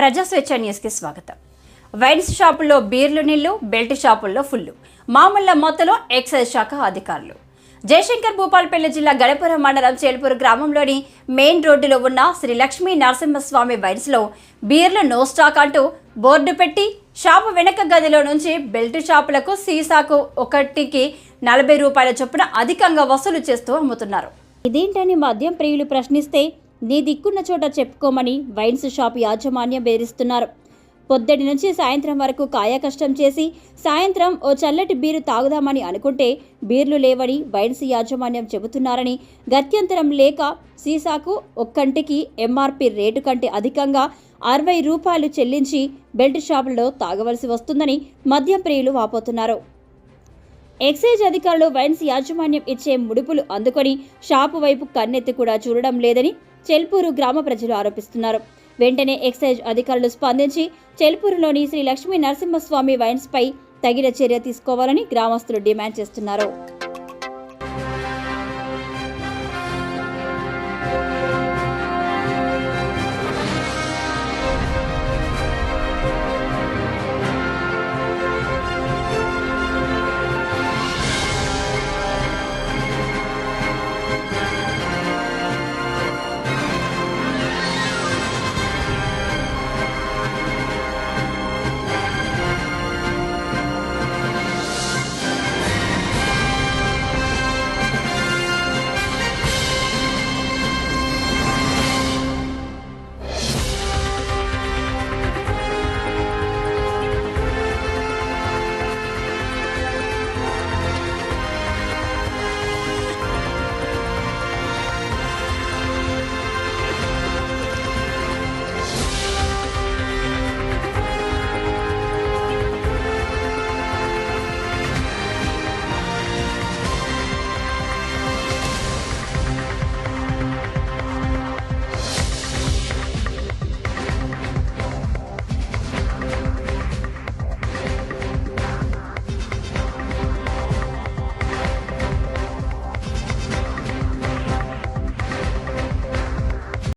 ప్రజాస్వేచ్ఛ న్యూస్కి స్వాగతం. వైన్స్ షాపుల్లో బీర్లు నీళ్లు, బెల్ట్ షాపుల్లో ఫుల్లు, మామూళ్ల మొత్తలో ఎక్సైజ్ శాఖ అధికారులు. జయశంకర్ భూపాలపల్లి జిల్లా గణపురం మండలం చేల్పూరు గ్రామంలోని మెయిన్ రోడ్డులో ఉన్న శ్రీ లక్ష్మీ నరసింహస్వామి వైన్స్లో బీర్లు నో స్టాక్ అంటూ బోర్డు పెట్టి షాపు వెనక గదిలో నుంచి బెల్ట్ షాపులకు సీసాకు ఒకటికి 40 రూపాయల చొప్పున అధికంగా వసూలు చేస్తూ అమ్ముతున్నారు. ఇదేంటని మద్యం ప్రియులు ప్రశ్నిస్తే నీ దిక్కున్న చోట చెప్పుకోమని వైన్స్ షాప్ యాజమాన్యం బెదిరిస్తున్నారు. పొద్దటి నుంచి సాయంత్రం వరకు కాయకష్టం చేసి సాయంత్రం ఓ చల్లటి బీరు తాగుదామని అనుకుంటే బీర్లు లేవని వైన్స్ యాజమాన్యం చెబుతున్నారని, గత్యంతరం లేక సీసాకు ఒక్కంటికి ఎంఆర్పి రేటు కంటే అధికంగా 60 రూపాయలు చెల్లించి బెల్ట్ షాపుల్లో తాగవలసి వస్తుందని మద్యం ప్రియులు వాపోతున్నారు. ఎక్సైజ్ అధికారులు వైన్స్ యాజమాన్యం ఇచ్చే ముడుపులు అందుకొని షాపు వైపు కన్నెత్తి కూడా చూడడం లేదని చెల్పూరు గ్రామ ప్రజలు ఆరోపిస్తున్నారు. వెంటనే ఎక్సైజ్ అధికారులు స్పందించి చెల్పూరులోని శ్రీ లక్ష్మీ నరసింహస్వామి వైన్స్ పై తగిన చర్య తీసుకోవాలని గ్రామస్తులు డిమాండ్ చేస్తున్నారు.